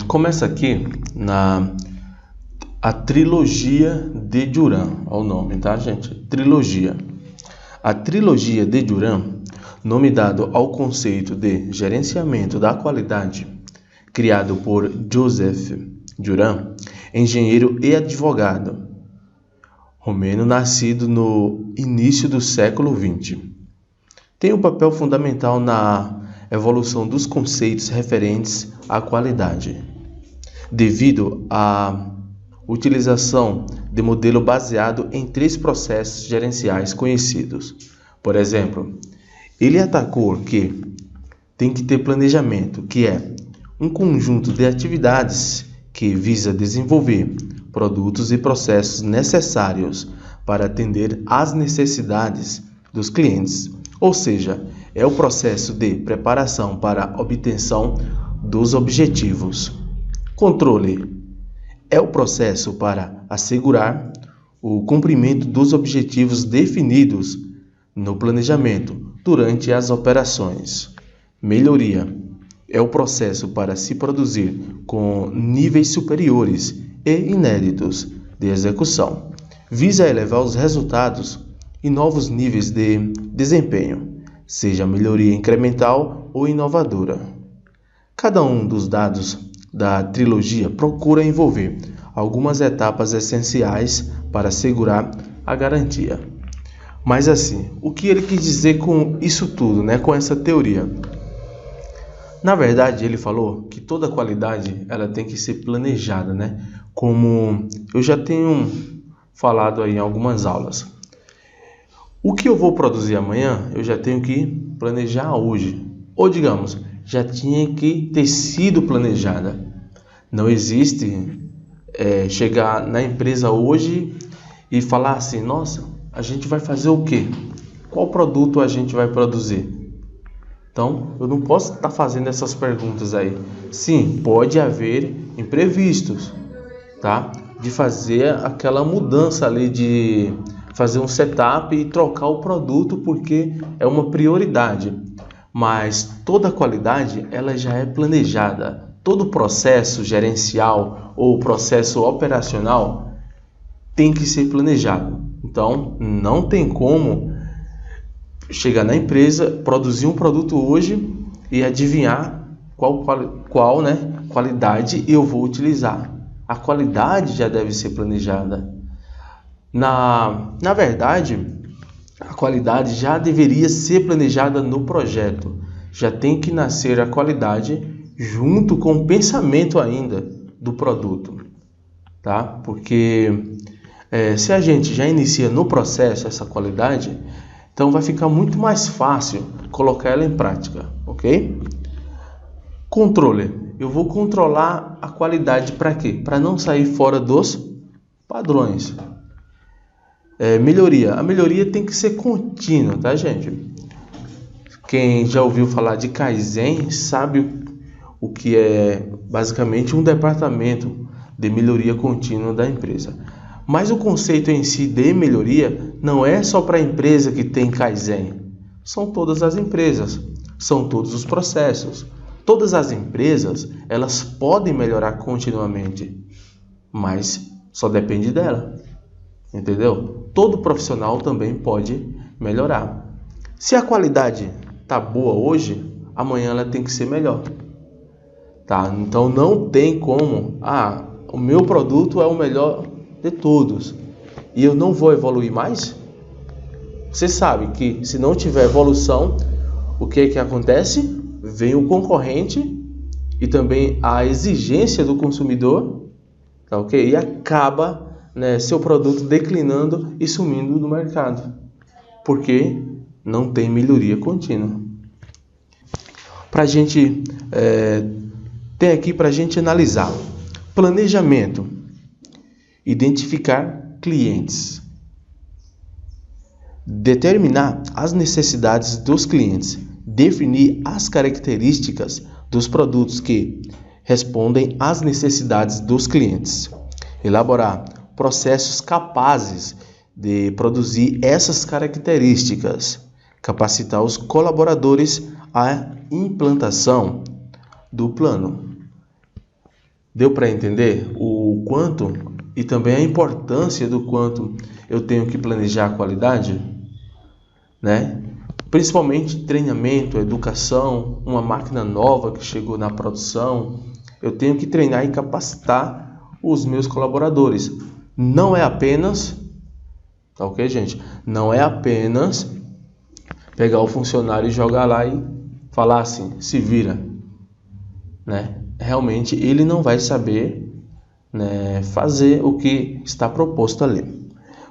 Começa aqui a trilogia de Juran, é o nome, tá, gente? Trilogia. A trilogia de Juran, nome dado ao conceito de gerenciamento da qualidade, criado por Joseph Juran, engenheiro e advogado romeno, nascido no início do século XX. Tem um papel fundamental na evolução dos conceitos referentes à qualidade, devido à utilização de modelo baseado em 3 processos gerenciais conhecidos. Por exemplo, ele atacou que tem que ter planejamento, que é um conjunto de atividades que visa desenvolver produtos e processos necessários para atender às necessidades dos clientes. Ou seja, é o processo de preparação para a obtenção dos objetivos. Controle é o processo para assegurar o cumprimento dos objetivos definidos no planejamento durante as operações. Melhoria é o processo para se produzir com níveis superiores e inéditos de execução. Visa elevar os resultados e novos níveis de desempenho, seja melhoria incremental ou inovadora. Cada um dos dados da trilogia procura envolver algumas etapas essenciais para assegurar a garantia. Mas assim, o que ele quis dizer com isso tudo, com essa teoria? Na verdade, ele falou que toda qualidade ela tem que ser planejada, Como eu já tenho falado aí em algumas aulas. O que eu vou produzir amanhã, eu já tenho que planejar hoje. Ou digamos, já tinha que ter sido planejada. Não existe chegar na empresa hoje e falar assim, nossa, a gente vai fazer o quê? Qual produto a gente vai produzir? Então, eu não posso estar fazendo essas perguntas aí. Sim, pode haver imprevistos, tá? De fazer aquela mudança ali, de fazer um setup e trocar o produto porque é uma prioridade. Mas toda a qualidade, ela já é planejada. Todo o processo gerencial ou processo operacional tem que ser planejado. Então, não tem como chegar na empresa, produzir um produto hoje e adivinhar qual qualidade eu vou utilizar. A qualidade já deve ser planejada. Na verdade, a qualidade já deveria ser planejada no projeto. Já tem que nascer a qualidade junto com o pensamento ainda do produto, tá? Porque se a gente já inicia no processo essa qualidade, então vai ficar muito mais fácil colocar ela em prática, ok? Controle. Eu vou controlar a qualidade para quê? Para não sair fora dos padrões. Melhoria. A melhoria tem que ser contínua, tá, gente? Quem já ouviu falar de Kaizen sabe o que é basicamente um departamento de melhoria contínua da empresa. Mas o conceito em si de melhoria não é só para a empresa que tem Kaizen. São todas as empresas, são todos os processos. Todas as empresas, elas podem melhorar continuamente, mas só depende dela, entendeu? Todo profissional também pode melhorar. Se a qualidade está boa hoje, amanhã ela tem que ser melhor, tá? Então não tem como, o meu produto é o melhor de todos e eu não vou evoluir mais. Você sabe que se não tiver evolução, o que acontece? Vem o concorrente e também a exigência do consumidor, tá, ok? E acaba seu produto declinando e sumindo do mercado, porque não tem melhoria contínua. Para a gente tem aqui para a gente analisar planejamento, identificar clientes, determinar as necessidades dos clientes, definir as características dos produtos que respondem às necessidades dos clientes, elaborar processos capazes de produzir essas características, capacitar os colaboradores à implantação do plano. Deu para entender o quanto e também a importância do quanto eu tenho que planejar a qualidade, né? Principalmente treinamento, educação, uma máquina nova que chegou na produção, eu tenho que treinar e capacitar os meus colaboradores. Não é apenas, tá ok, gente? Não é apenas pegar o funcionário e jogar lá e falar assim, se vira, né? Realmente ele não vai saber, né, fazer o que está proposto ali.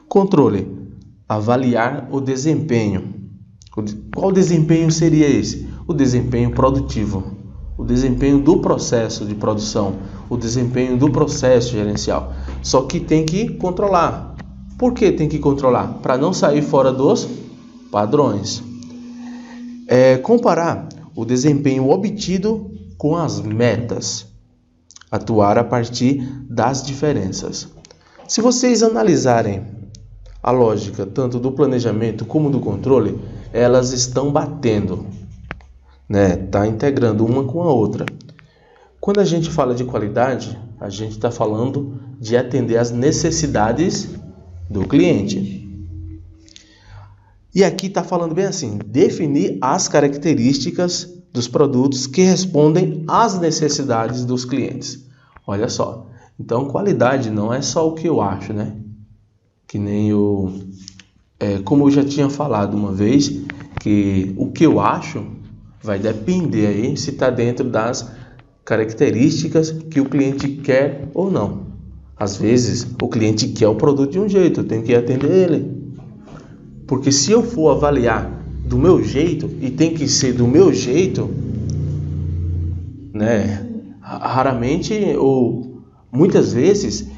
Controle, avaliar o desempenho. Qual desempenho seria esse? O desempenho produtivo, o desempenho do processo de produção, o desempenho do processo gerencial. Só que tem que controlar. Por que tem que controlar? Para não sair fora dos padrões. Comparar o desempenho obtido com as metas. Atuar a partir das diferenças. Se vocês analisarem a lógica tanto do planejamento como do controle, elas estão batendo, né? Tá integrando uma com a outra. Quando a gente fala de qualidade, a gente está falando de atender às necessidades do cliente. E aqui está falando bem assim, definir as características dos produtos que respondem às necessidades dos clientes. Olha só, então qualidade não é só o que eu acho, né? Que nem como eu já tinha falado uma vez, que o que eu acho vai depender aí se está dentro das características que o cliente quer ou não. Às vezes o cliente quer o produto de um jeito, eu tenho que atender ele. Porque se eu for avaliar do meu jeito, e tem que ser do meu jeito, né? Raramente ou muitas vezes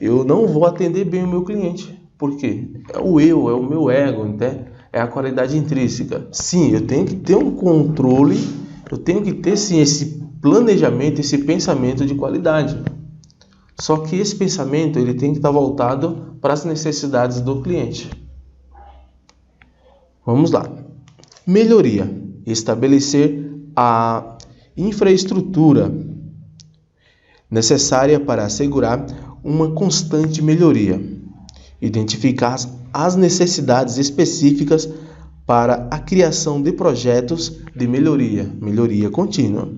eu não vou atender bem o meu cliente. Por quê? É o meu ego, né? É a qualidade intrínseca. Sim, eu tenho que ter um controle, eu tenho que ter sim esse planejamento, esse pensamento de qualidade. Só que esse pensamento ele tem que estar voltado para as necessidades do cliente. Vamos lá. Melhoria. Estabelecer a infraestrutura necessária para assegurar uma constante melhoria. Identificar as necessidades específicas para a criação de projetos de melhoria contínua.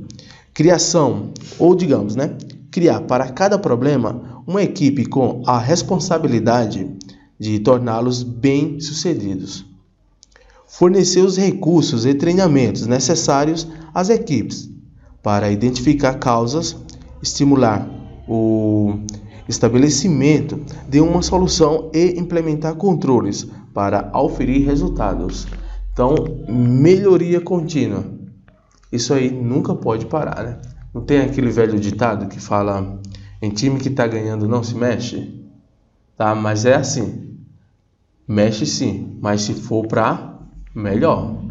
Criação, ou digamos, né, criar para cada problema uma equipe com a responsabilidade de torná-los bem-sucedidos. Fornecer os recursos e treinamentos necessários às equipes para identificar causas, estimular o estabelecimento de uma solução e implementar controles para auferir resultados. Então, melhoria contínua. Isso aí nunca pode parar, né? Não tem aquele velho ditado que fala em time que está ganhando não se mexe? Tá? Mas é assim. Mexe sim, mas se for para melhor.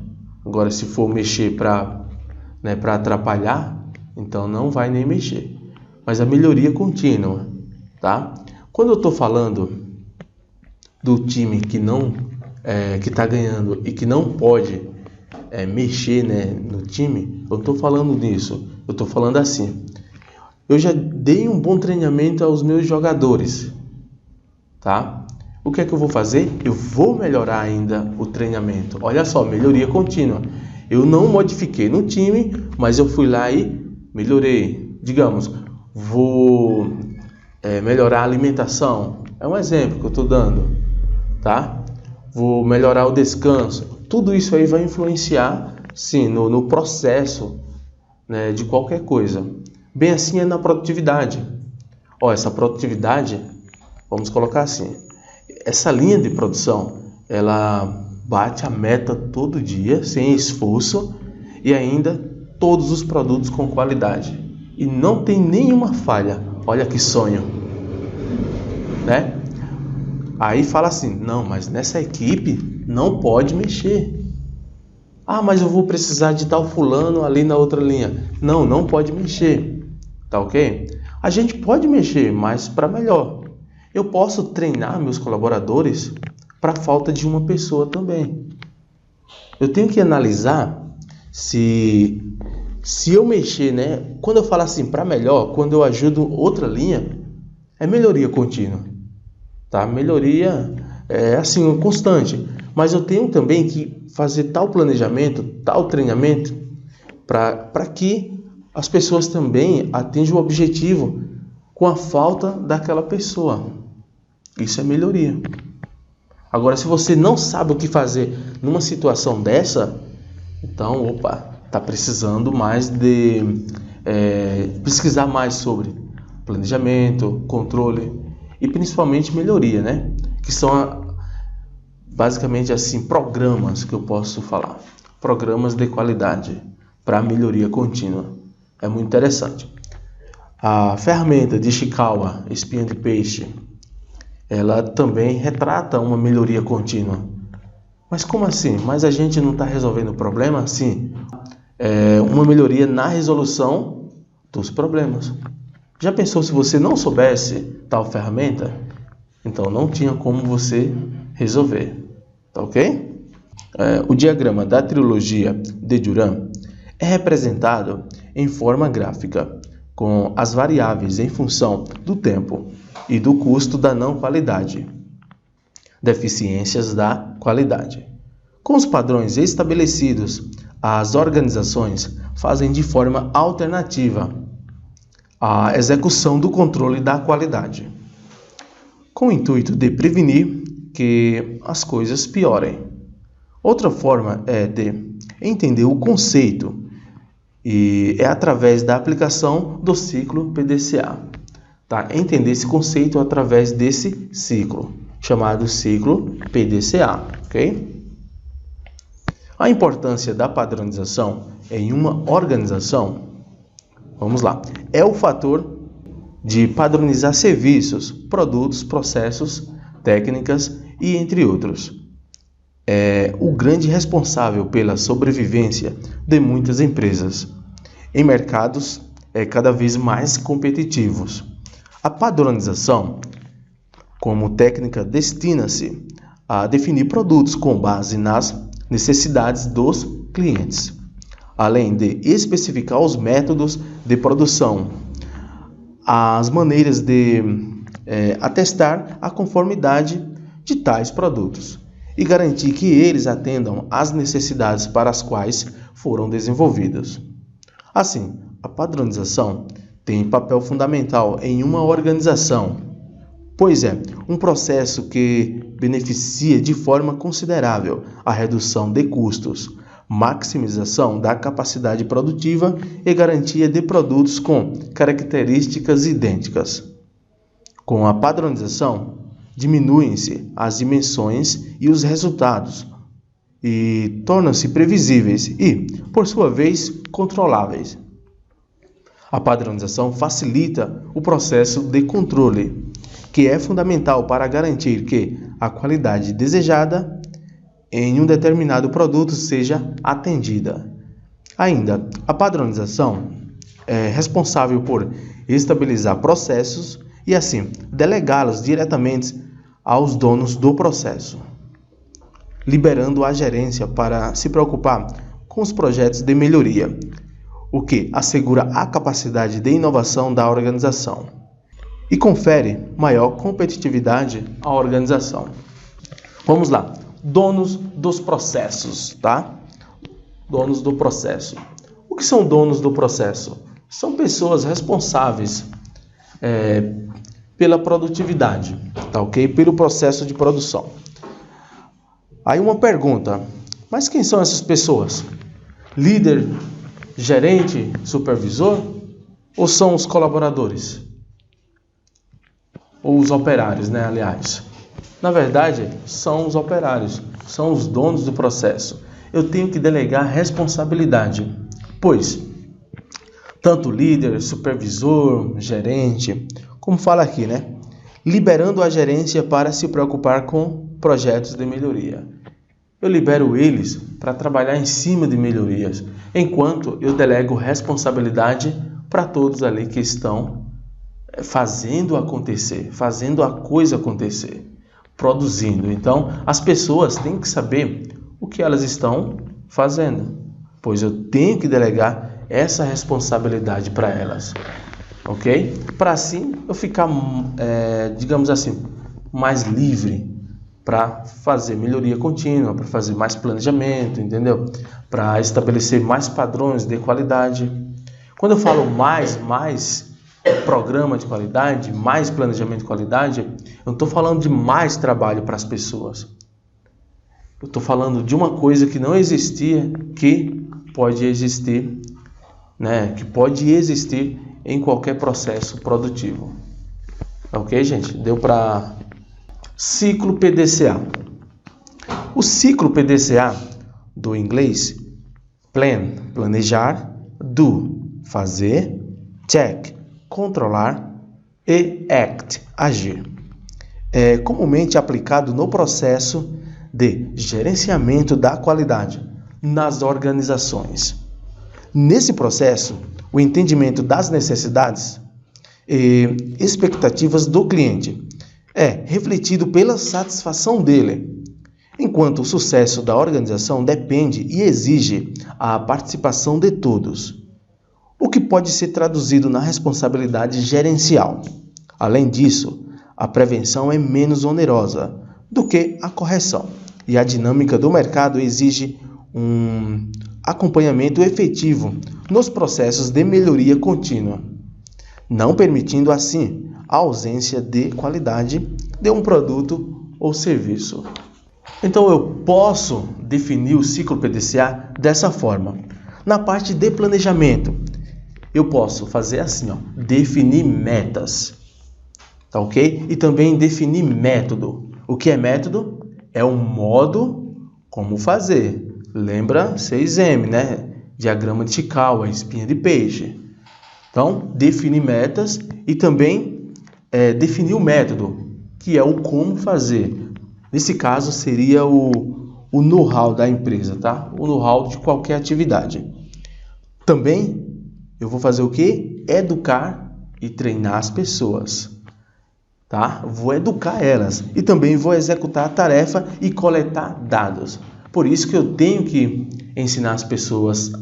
Agora, se for mexer para atrapalhar, então não vai nem mexer. Mas a melhoria contínua, tá? Quando eu estou falando do time que não que está ganhando e que não pode mexer, né, no time, eu estou falando nisso. Eu estou falando assim. Eu já dei um bom treinamento aos meus jogadores, tá? O que é que eu vou fazer? Eu vou melhorar ainda o treinamento. Olha só, melhoria contínua. Eu não modifiquei no time, mas eu fui lá e melhorei. Digamos, vou melhorar a alimentação. É um exemplo que eu estou dando, tá? Vou melhorar o descanso. Tudo isso aí vai influenciar, sim, no processo, né, de qualquer coisa. Bem assim é na produtividade. Essa produtividade, vamos colocar assim. Essa linha de produção, ela bate a meta todo dia, sem esforço, e ainda todos os produtos com qualidade. E não tem nenhuma falha. Olha que sonho, né? Aí fala assim, não, mas nessa equipe não pode mexer. Ah, mas eu vou precisar de tal fulano ali na outra linha. Não pode mexer, tá ok? A gente pode mexer, mas para melhor. Eu posso treinar meus colaboradores para a falta de uma pessoa também. Eu tenho que analisar se se eu mexer, né? Quando eu falo assim, para melhor, quando eu ajudo outra linha, é melhoria contínua, tá? Melhoria é assim, constante. Mas eu tenho também que fazer tal planejamento, tal treinamento, para que as pessoas também atinjam o objetivo com a falta daquela pessoa. Isso é melhoria. Agora, se você não sabe o que fazer numa situação dessa, então, está precisando mais de pesquisar mais sobre planejamento, controle e principalmente melhoria, né? Que são basicamente assim programas que eu posso falar, programas de qualidade para melhoria contínua. É muito interessante. A ferramenta de Ishikawa, espinha de peixe, ela também retrata uma melhoria contínua. Mas como assim? Mas a gente não está resolvendo o problema? Sim, é uma melhoria na resolução dos problemas. Já pensou se você não soubesse tal ferramenta? Então não tinha como você resolver, tá ok? O diagrama da trilogia de Juran é representado em forma gráfica, com as variáveis em função do tempo e do custo da não qualidade, deficiências da qualidade. Com os padrões estabelecidos, as organizações fazem de forma alternativa a execução do controle da qualidade, com o intuito de prevenir que as coisas piorem. Outra forma é de entender o conceito e é através da aplicação do ciclo PDCA. Tá? Entender esse conceito através desse ciclo, chamado ciclo PDCA. Ok? A importância da padronização em uma organização, vamos lá, é o fator de padronizar serviços, produtos, processos, técnicas e entre outros. É o grande responsável pela sobrevivência de muitas empresas em mercados cada vez mais competitivos. A padronização, como técnica, destina-se a definir produtos com base nas necessidades dos clientes, além de especificar os métodos de produção, as maneiras de atestar a conformidade de tais produtos e garantir que eles atendam às necessidades para as quais foram desenvolvidos. Assim, a padronização tem papel fundamental em uma organização, pois é um processo que beneficia de forma considerável a redução de custos, maximização da capacidade produtiva e garantia de produtos com características idênticas. Com a padronização, diminuem-se as dimensões e os resultados e tornam-se previsíveis e, por sua vez, controláveis. A padronização facilita o processo de controle, que é fundamental para garantir que a qualidade desejada em um determinado produto seja atendida. Ainda, a padronização é responsável por estabilizar processos e, assim, delegá-los diretamente aos donos do processo, liberando a gerência para se preocupar com os projetos de melhoria, o que assegura a capacidade de inovação da organização e confere maior competitividade à organização. Vamos lá. Donos dos processos, tá? Donos do processo. O que são donos do processo? São pessoas responsáveis pela produtividade, tá ok? Pelo processo de produção. Aí uma pergunta, mas quem são essas pessoas? Líder, gerente, supervisor? Ou são os colaboradores? Ou os operários, né, aliás? Na verdade, são os operários, são os donos do processo. Eu tenho que delegar responsabilidade, pois tanto líder, supervisor, gerente, como fala aqui, né? Liberando a gerência para se preocupar com projetos de melhoria. Eu libero eles para trabalhar em cima de melhorias, enquanto eu delego responsabilidade para todos ali que estão fazendo acontecer, fazendo a coisa acontecer, produzindo. Então, as pessoas têm que saber o que elas estão fazendo, pois eu tenho que delegar essa responsabilidade para elas, ok? Para assim eu ficar, digamos assim, mais livre para fazer melhoria contínua, para fazer mais planejamento, entendeu? Para estabelecer mais padrões de qualidade. Quando eu falo mais programa de qualidade, mais planejamento de qualidade, eu não estou falando de mais trabalho para as pessoas. Eu estou falando de uma coisa que não existia, que pode existir, né? Que pode existir em qualquer processo produtivo. Ok, gente? Deu para... Ciclo PDCA. O ciclo PDCA, do inglês, plan, planejar, do, fazer, check, controlar e act, agir. É comumente aplicado no processo de gerenciamento da qualidade nas organizações. Nesse processo, o entendimento das necessidades e expectativas do cliente é refletido pela satisfação dele, enquanto o sucesso da organização depende e exige a participação de todos, o que pode ser traduzido na responsabilidade gerencial. Além disso, a prevenção é menos onerosa do que a correção, e a dinâmica do mercado exige um acompanhamento efetivo nos processos de melhoria contínua, não permitindo assim a ausência de qualidade de um produto ou serviço. Então eu posso definir o ciclo PDCA dessa forma. Na parte de planejamento, eu posso fazer assim, definir metas, tá ok? E também definir método. O que é método? É um modo como fazer. Lembra 6M, né? Diagrama de Chikawa, espinha de peixe. Então, definir metas e também definir o método, que é o como fazer. Nesse caso, seria o know-how da empresa, tá? O know-how de qualquer atividade. Também, eu vou fazer o quê? Educar e treinar as pessoas, tá? Vou educar elas e também vou executar a tarefa e coletar dados. Por isso que eu tenho que ensinar as pessoas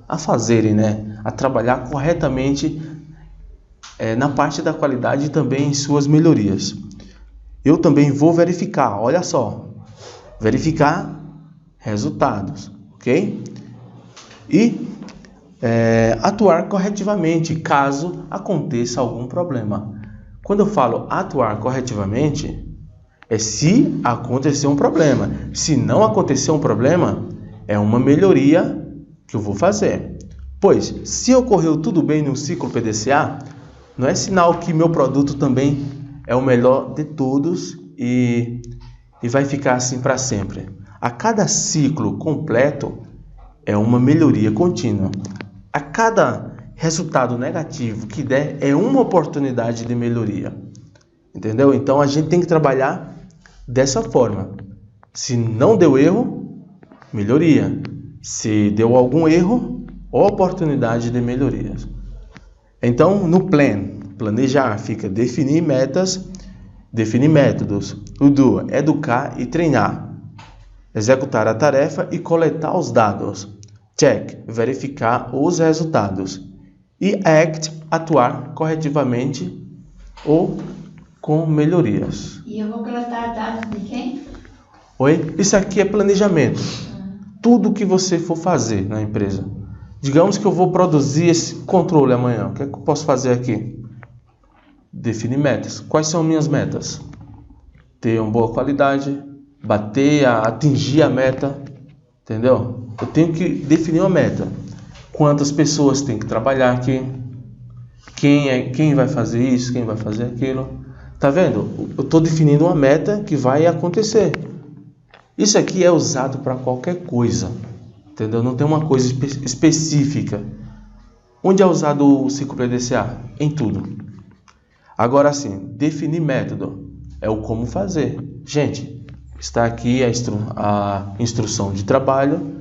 a fazerem, né? A trabalhar corretamente na parte da qualidade e também em suas melhorias. Eu também vou verificar, olha só, verificar resultados, ok? E atuar corretivamente caso aconteça algum problema. Quando eu falo atuar corretivamente, é se acontecer um problema. Se não acontecer um problema, é uma melhoria que eu vou fazer. Pois, se ocorreu tudo bem no ciclo PDCA, não é sinal que meu produto também é o melhor de todos e vai ficar assim para sempre. A cada ciclo completo é uma melhoria contínua. A cada resultado negativo que der é uma oportunidade de melhoria. Entendeu? Então a gente tem que trabalhar dessa forma. Se não deu erro, melhoria. Se deu algum erro, oportunidade de melhorias. Então, no planejar, fica definir metas, definir métodos. O do, educar e treinar. Executar a tarefa e coletar os dados. Check, verificar os resultados. E act, atuar corretivamente ou com melhorias. E eu vou coletar dados de quem? Oi? Isso aqui é planejamento. Tudo que você for fazer na empresa. Digamos que eu vou produzir esse controle amanhã. O que é que eu posso fazer aqui? Definir metas. Quais são minhas metas? Ter uma boa qualidade, atingir a meta, entendeu? Eu tenho que definir uma meta. Quantas pessoas tem que trabalhar aqui? Quem vai fazer isso? Quem vai fazer aquilo? Tá vendo? Eu estou definindo uma meta que vai acontecer. Isso aqui é usado para qualquer coisa. Entendeu? Não tem uma coisa específica. Onde é usado o ciclo PDCA? Em tudo. Agora sim, definir método é o como fazer. Gente, está aqui a instrução de trabalho.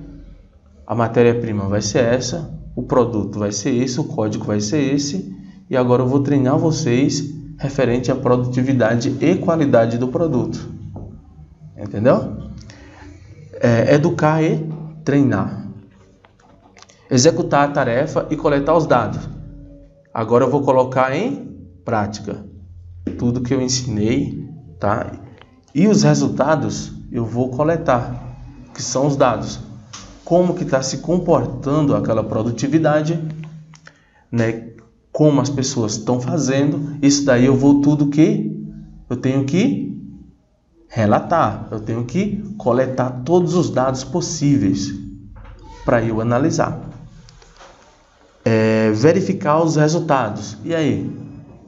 A matéria-prima vai ser essa. O produto vai ser esse. O código vai ser esse. E agora eu vou treinar vocês referente à produtividade e qualidade do produto. Entendeu? Educar e treinar. executar a tarefa e coletar os dados. Agora eu vou colocar em prática tudo que eu ensinei, tá? E os resultados eu vou coletar, que são os dados. Como que está se comportando aquela produtividade, né? Como as pessoas estão fazendo. Isso daí eu tenho que relatar, eu tenho que coletar todos os dados possíveis para eu analisar. Verificar os resultados. E aí?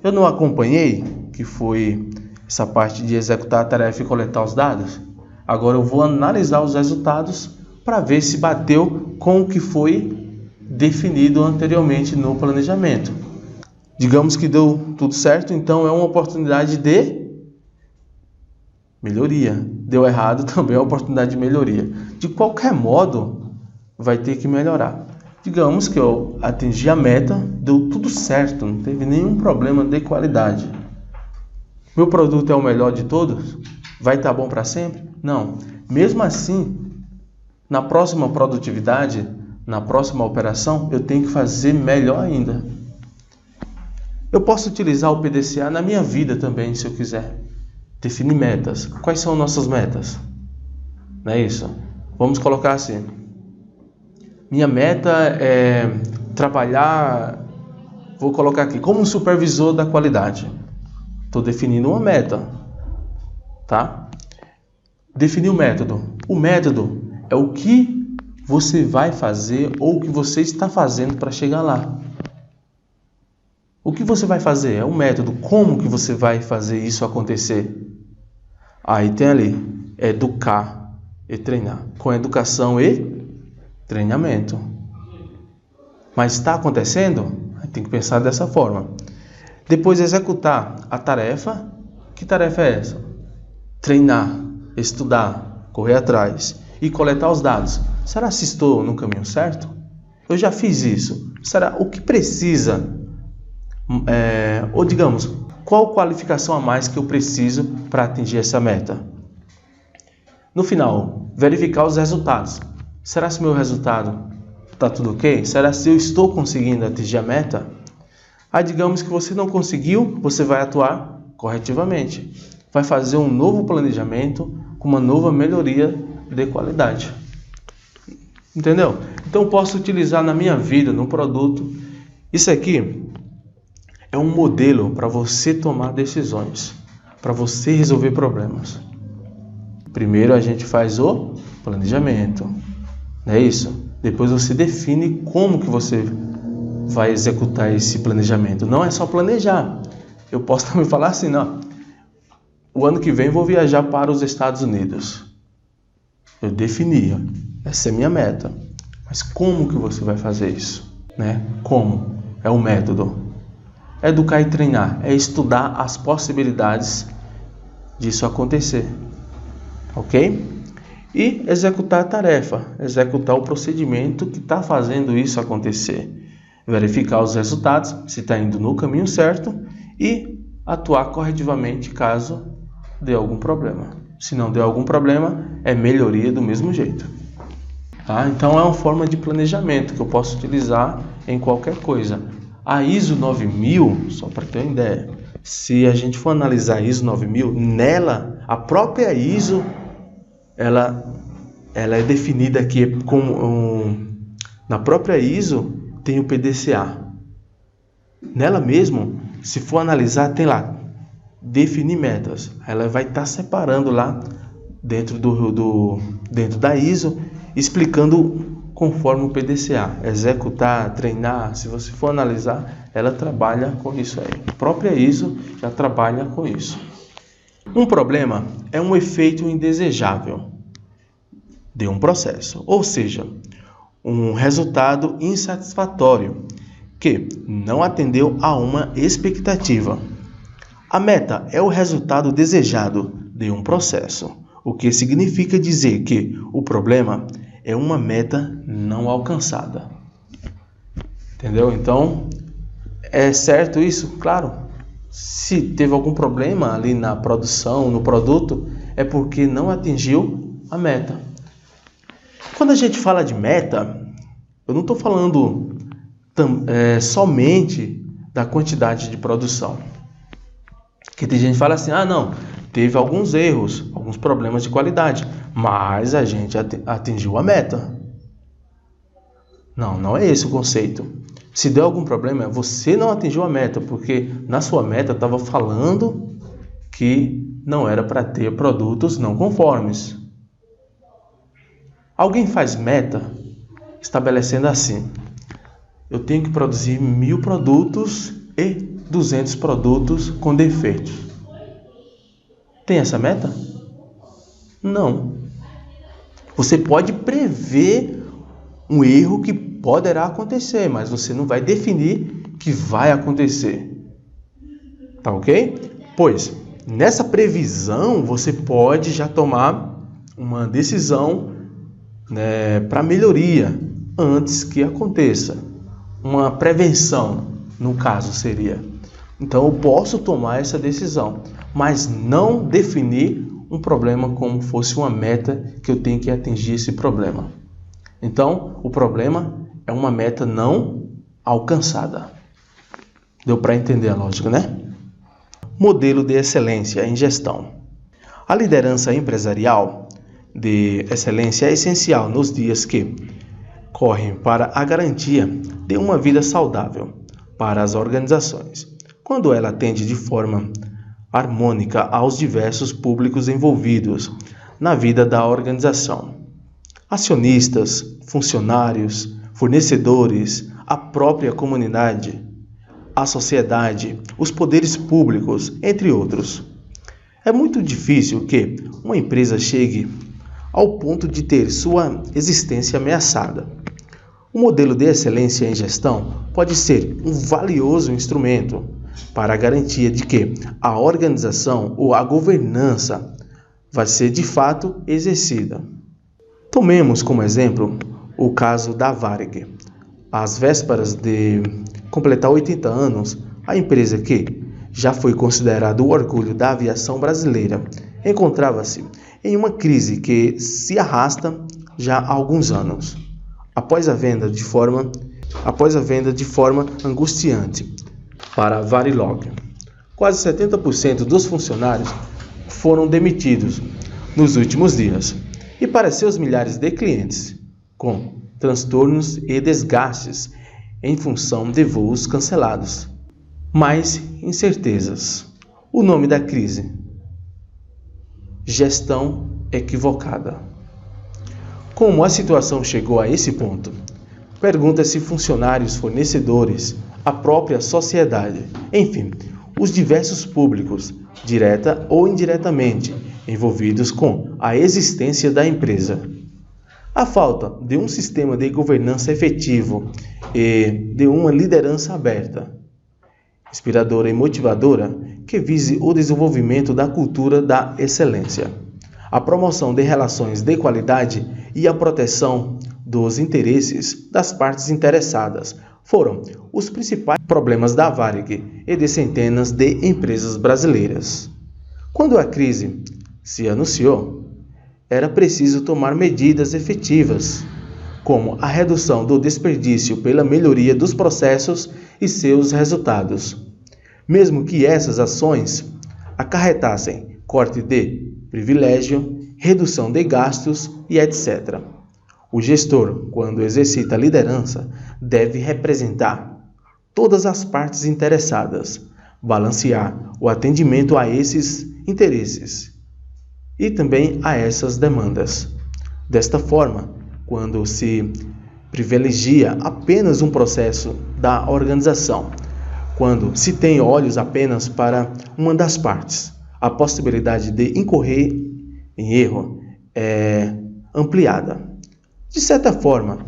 Eu não acompanhei, que foi essa parte de executar a tarefa e coletar os dados? Agora eu vou analisar os resultados para ver se bateu com o que foi definido anteriormente no planejamento. Digamos que deu tudo certo, então é uma oportunidade de melhoria. Deu errado, também é uma oportunidade de melhoria. De qualquer modo, vai ter que melhorar. Digamos que eu atingi a meta, deu tudo certo, não teve nenhum problema de qualidade. Meu produto é o melhor de todos? Vai estar bom para sempre? Não. Mesmo assim, na próxima produtividade, na próxima operação, eu tenho que fazer melhor ainda. Eu posso utilizar o PDCA na minha vida também, se eu quiser. Definir metas. Quais são nossas metas? Não é isso? Vamos colocar assim. Minha meta é trabalhar, vou colocar aqui, como um supervisor da qualidade. Estou definindo uma meta, tá? Definir o método. O método é o que você vai fazer ou o que você está fazendo para chegar lá. O que você vai fazer é o método. Como que você vai fazer isso acontecer? Aí tem ali, educar e treinar. Com educação e treinamento. Mas está acontecendo? Tem que pensar dessa forma. Depois executar a tarefa. Que tarefa é essa? Treinar, estudar, correr atrás e coletar os dados. Será que estou no caminho certo? Eu já fiz isso. Será o que precisa? Ou digamos, qual qualificação a mais que eu preciso para atingir essa meta? No final, verificar os resultados. Será que meu resultado está tudo ok? Será que eu estou conseguindo atingir a meta? Aí digamos que você não conseguiu, você vai atuar corretivamente. Vai fazer um novo planejamento com uma nova melhoria de qualidade. Entendeu? Então eu posso utilizar na minha vida, no produto. Isso aqui é um modelo para você tomar decisões, para você resolver problemas. Primeiro a gente faz o planejamento, não é isso? Depois você define como que você vai executar esse planejamento. Não é só planejar. Eu posso também falar assim, não. O ano que vem vou viajar para os Estados Unidos. Eu defini, essa é a minha meta. Mas como que você vai fazer isso? Né? Como? É o método. Educar e treinar é estudar as possibilidades disso acontecer. Ok? E executar a tarefa, executar o procedimento que está fazendo isso acontecer. Verificar os resultados, se está indo no caminho certo e atuar corretivamente caso dê algum problema. Se não der algum problema, é melhoria do mesmo jeito. Tá? Então é uma forma de planejamento que eu posso utilizar em qualquer coisa. A ISO 9000, só para ter uma ideia, se a gente for analisar a ISO 9000, nela, a própria ISO, ela é definida aqui como... na própria ISO tem o PDCA. Nela mesmo, se for analisar, tem lá, definir metas. Ela vai estar separando lá dentro dentro da ISO, explicando conforme o PDCA. Executar, treinar, se você for analisar, ela trabalha com isso aí. A própria ISO já trabalha com isso. Um problema é um efeito indesejável de um processo, ou seja, um resultado insatisfatório que não atendeu a uma expectativa. A meta é o resultado desejado de um processo, o que significa dizer que o problema é uma meta não alcançada. Entendeu? Então, é certo isso? Claro. Se teve algum problema ali na produção, no produto, é porque não atingiu a meta. Quando a gente fala de meta, Eu não estou falando somente da quantidade de produção. Porque tem gente que fala assim, não, teve alguns erros, alguns problemas de qualidade, mas a gente atingiu a meta. Não é esse o conceito. Se deu algum problema, você não atingiu a meta, porque na sua meta estava falando que não era para ter produtos não conformes. Alguém faz meta estabelecendo assim: eu tenho que produzir 1000 produtos e 200 produtos com defeitos. Tem essa meta? Não. Você pode prever um erro que poderá acontecer, mas você não vai definir que vai acontecer. Tá ok? Pois, nessa previsão, você pode já tomar uma decisão, para melhoria antes que aconteça. Uma prevenção, no caso, seria. Então, eu posso tomar essa decisão, mas não definir um problema como fosse uma meta que eu tenho que atingir esse problema. Então, o problema é uma meta não alcançada. Deu para entender a lógica, né? Modelo de excelência em gestão. A liderança empresarial de excelência é essencial nos dias que correm para a garantia de uma vida saudável para as organizações, quando ela atende de forma harmônica aos diversos públicos envolvidos na vida da organização. Acionistas, funcionários, fornecedores, a própria comunidade, a sociedade, os poderes públicos, entre outros. É muito difícil que uma empresa chegue ao ponto de ter sua existência ameaçada. O modelo de excelência em gestão pode ser um valioso instrumento para a garantia de que a organização ou a governança vai ser de fato exercida. Tomemos como exemplo o caso da Varig. Às vésperas de completar 80 anos, a empresa que já foi considerada o orgulho da aviação brasileira encontrava-se em uma crise que se arrasta já há alguns anos. Após a venda de forma angustiante para a Varilog, quase 70% dos funcionários foram demitidos nos últimos dias. E para seus milhares de clientes, com transtornos e desgastes em função de voos cancelados. Mais incertezas. O nome da crise: gestão equivocada. Como a situação chegou a esse ponto? Pergunta-se funcionários, fornecedores, a própria sociedade, enfim, os diversos públicos, direta ou indiretamente, envolvidos com a existência da empresa. A falta de um sistema de governança efetivo e de uma liderança aberta, inspiradora e motivadora, que vise o desenvolvimento da cultura da excelência, a promoção de relações de qualidade e a proteção dos interesses das partes interessadas, foram os principais problemas da Varig e de centenas de empresas brasileiras. Quando a crise se anunciou, era preciso tomar medidas efetivas, como a redução do desperdício pela melhoria dos processos e seus resultados, mesmo que essas ações acarretassem corte de privilégio, redução de gastos e etc. O gestor, quando exercita a liderança, deve representar todas as partes interessadas, balancear o atendimento a esses interesses e também a essas demandas. Desta forma, quando se privilegia apenas um processo da organização, quando se tem olhos apenas para uma das partes, a possibilidade de incorrer em erro é ampliada. De certa forma,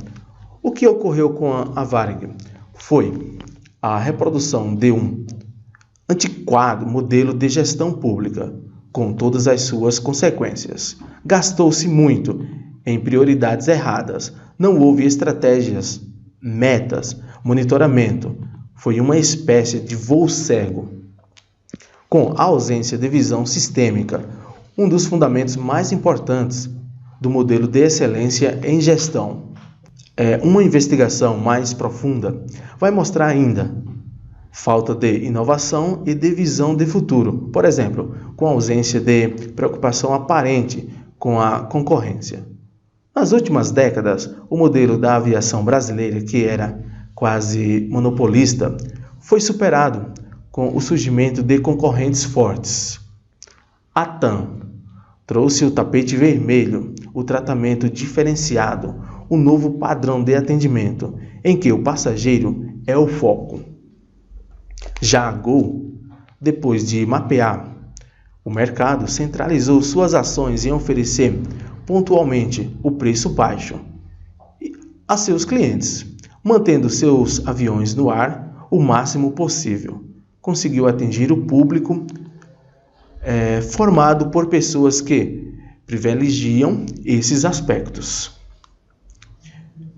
o que ocorreu com a Varig foi a reprodução de um antiquado modelo de gestão pública, com todas as suas consequências. Gastou-se muito em prioridades erradas, não houve estratégias, metas, monitoramento. Foi uma espécie de voo cego. Com a ausência de visão sistêmica, um dos fundamentos mais importantes do modelo de excelência em gestão. Uma investigação mais profunda vai mostrar ainda falta de inovação e de visão de futuro, por exemplo, com a ausência de preocupação aparente com a concorrência. Nas últimas décadas, o modelo da aviação brasileira, que era quase monopolista, foi superado com o surgimento de concorrentes fortes. A TAM trouxe o tapete vermelho, o tratamento diferenciado, o novo padrão de atendimento, em que o passageiro é o foco. Já a Gol, depois de mapear o mercado, centralizou suas ações em oferecer pontualmente o preço baixo a seus clientes, mantendo seus aviões no ar o máximo possível. Conseguiu atingir o público formado por pessoas que privilegiam esses aspectos.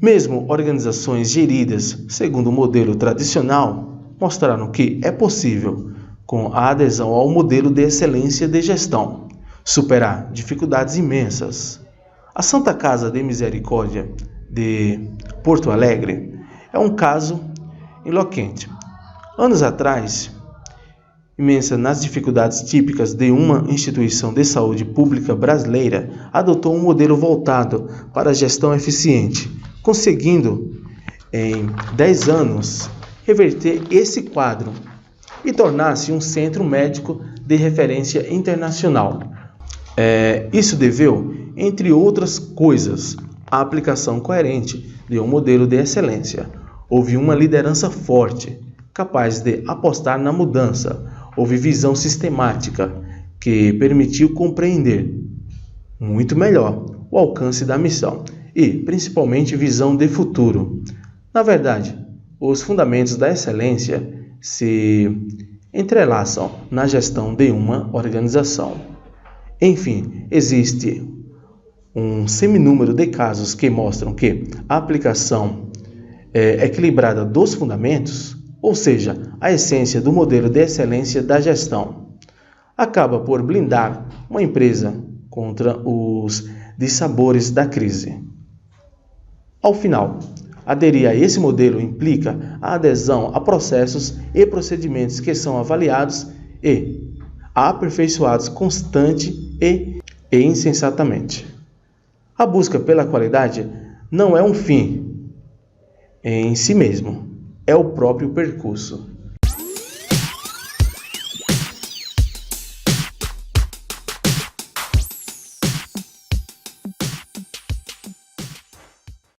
Mesmo organizações geridas segundo o modelo tradicional mostraram que é possível, com a adesão ao modelo de excelência de gestão, superar dificuldades imensas. A Santa Casa de Misericórdia de Porto Alegre é um caso eloquente. Anos atrás, imensa nas dificuldades típicas de uma instituição de saúde pública brasileira, adotou um modelo voltado para a gestão eficiente, conseguindo, em 10 anos, reverter esse quadro e tornar-se um centro médico de referência internacional. Isso deveu, entre outras coisas, à aplicação coerente de um modelo de excelência. Houve uma liderança forte, capaz de apostar na mudança. Houve visão sistemática, que permitiu compreender muito melhor o alcance da missão e, principalmente, visão de futuro. Na verdade, os fundamentos da excelência se entrelaçam na gestão de uma organização. Enfim, existe um seminúmero de casos que mostram que a aplicação equilibrada dos fundamentos, ou seja, a essência do modelo de excelência da gestão, acaba por blindar uma empresa contra os dissabores da crise. Ao final, aderir a esse modelo implica a adesão a processos e procedimentos que são avaliados e aperfeiçoados constante e insensatamente. A busca pela qualidade não é um fim em si mesmo, é o próprio percurso.